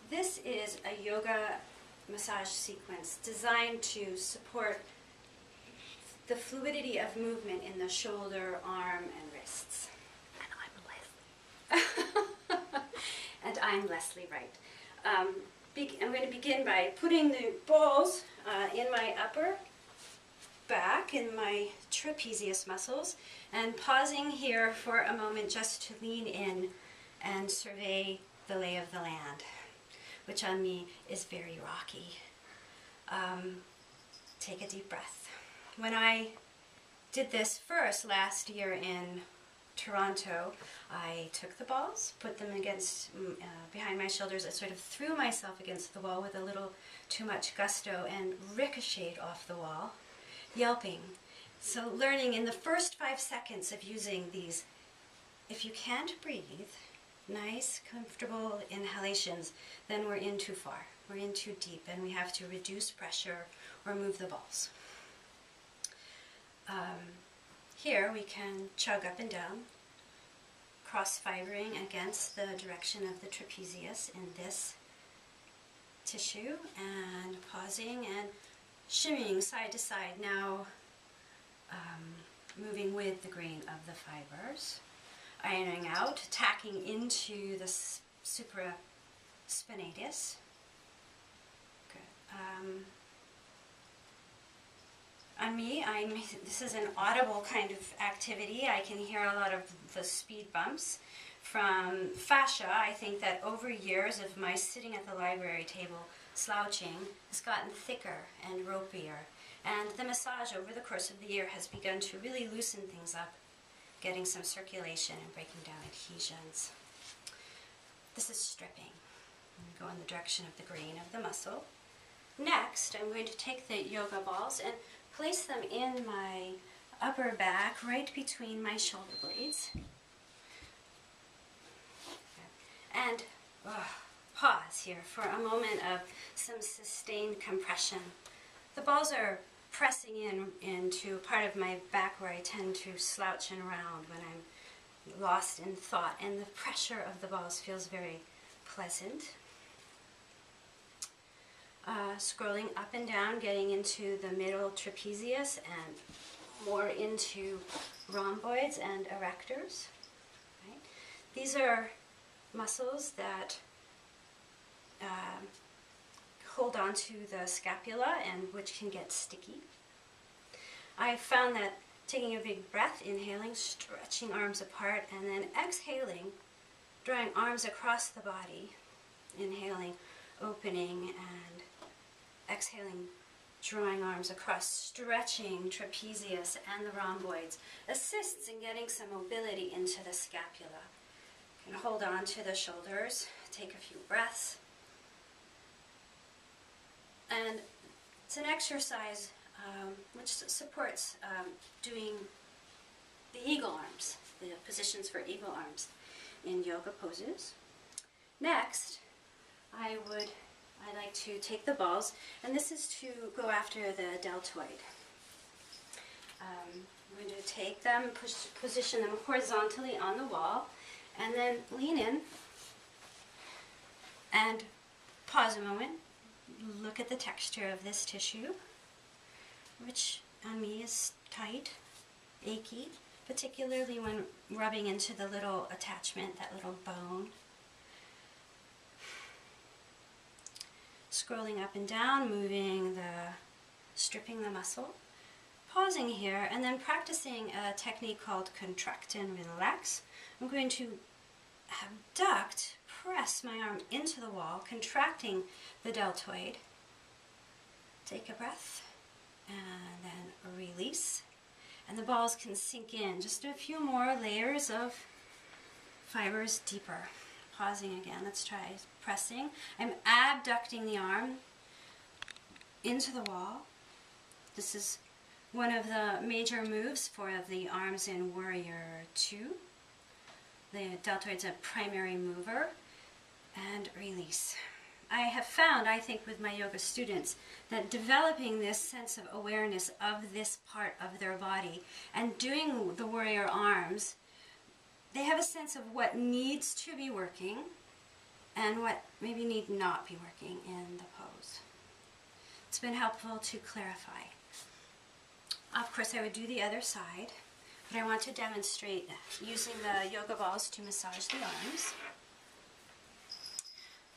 This is a yoga massage sequence designed to support the fluidity of movement in the shoulder, arm, and wrists. And I'm Leslie. And I'm Leslie Wright. I'm going to begin by putting the balls in my upper back, in my trapezius muscles, and pausing here for a moment just to lean in and survey the lay of the land, which on me is very rocky. Take a deep breath. When I did this first last year in Toronto, I took the balls, put them against behind my shoulders. I sort of threw myself against the wall with a little too much gusto and ricocheted off the wall, yelping. So learning in the first 5 seconds of using these, if you can't breathe, nice, comfortable inhalations, then we're in too far. We're in too deep, and we have to reduce pressure or move the balls. Here we can chug up and down, cross-fibering against the direction of the trapezius in this tissue, and pausing and shimmying side to side, now moving with the grain of the fibers. Ironing out, tacking into the supraspinatus. Good. On me, this is an audible kind of activity. I can hear a lot of the speed bumps from fascia. I think that over years of my sitting at the library table slouching has gotten thicker and ropier. And the massage over the course of the year has begun to really loosen things up, getting some circulation and breaking down adhesions. This is stripping. Go in the direction of the grain of the muscle. Next, I'm going to take the yoga balls and place them in my upper back, right between my shoulder blades. And pause here for a moment of some sustained compression. The balls are pressing into part of my back where I tend to slouch and round when I'm lost in thought, and the pressure of the balls feels very pleasant. Scrolling up and down, getting into the middle trapezius and more into rhomboids and erectors. Right? These are muscles that hold on to the scapula and which can get sticky. I found that taking a big breath, inhaling, stretching arms apart, and then exhaling, drawing arms across the body, inhaling, opening, and exhaling, drawing arms across, stretching trapezius and the rhomboids, assists in getting some mobility into the scapula. You can hold on to the shoulders, take a few breaths. And it's an exercise which supports doing the eagle arms, the positions for eagle arms in yoga poses. Next, I'd like to take the balls, and this is to go after the deltoid. I'm going to take them, position them horizontally on the wall, and then lean in and pause a moment. Look at the texture of this tissue, which on me is tight, achy, particularly when rubbing into the little attachment, that little bone. Scrolling up and down, stripping the muscle. Pausing here, and then practicing a technique called contract and relax. I'm going to abduct, press my arm into the wall, contracting the deltoid. Take a breath, and then release. And the balls can sink in. Just a few more layers of fibers deeper. Pausing again, let's try pressing. I'm abducting the arm into the wall. This is one of the major moves for the arms in Warrior 2. The deltoid's a primary mover. And release. I have found, I think, with my yoga students, that developing this sense of awareness of this part of their body and doing the warrior arms, they have a sense of what needs to be working and what maybe need not be working in the pose. It's been helpful to clarify. Of course, I would do the other side, but I want to demonstrate using the yoga balls to massage the arms.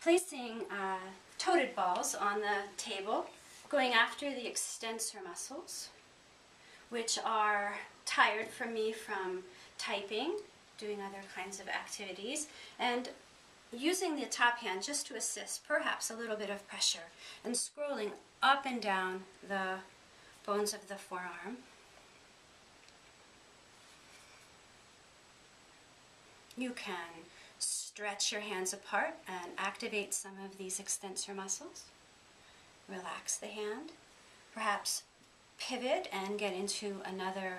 Placing toted balls on the table, going after the extensor muscles, which are tired for me from typing, doing other kinds of activities, and using the top hand just to assist perhaps a little bit of pressure, and scrolling up and down the bones of the forearm. You can stretch your hands apart and activate some of these extensor muscles. Relax the hand. Perhaps pivot and get into another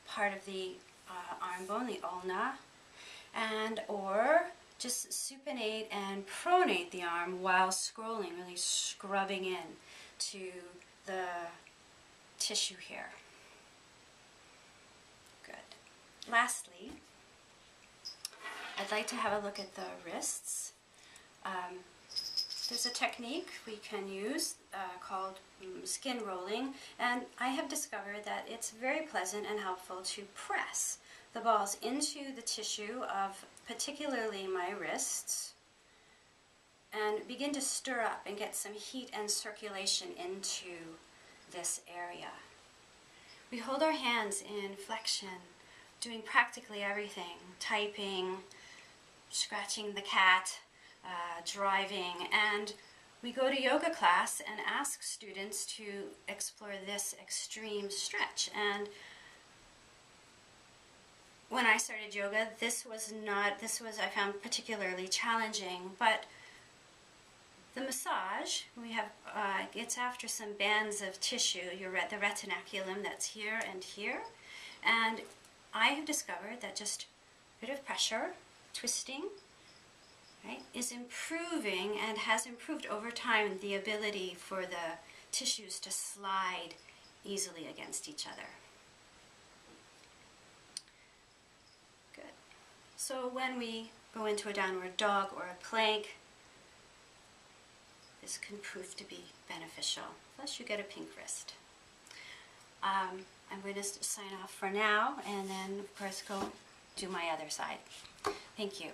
part of the arm bone, the ulna, and or just supinate and pronate the arm while scrolling, really scrubbing in to the tissue here. Good. Lastly, I'd like to have a look at the wrists. There's a technique we can use called skin rolling, and I have discovered that it's very pleasant and helpful to press the balls into the tissue of particularly my wrists and begin to stir up and get some heat and circulation into this area. We hold our hands in flexion, doing practically everything, typing, scratching the cat, driving, and we go to yoga class and ask students to explore this extreme stretch. And when I started yoga, this was I found particularly challenging, but the massage, we have, gets after some bands of tissue, the retinaculum that's here and here, and I have discovered that just a bit of pressure, twisting, right, is improving and has improved over time the ability for the tissues to slide easily against each other. Good. So when we go into a downward dog or a plank, this can prove to be beneficial. Plus you get a pink wrist. I'm going to sign off for now and then of course go do my other side. Thank you.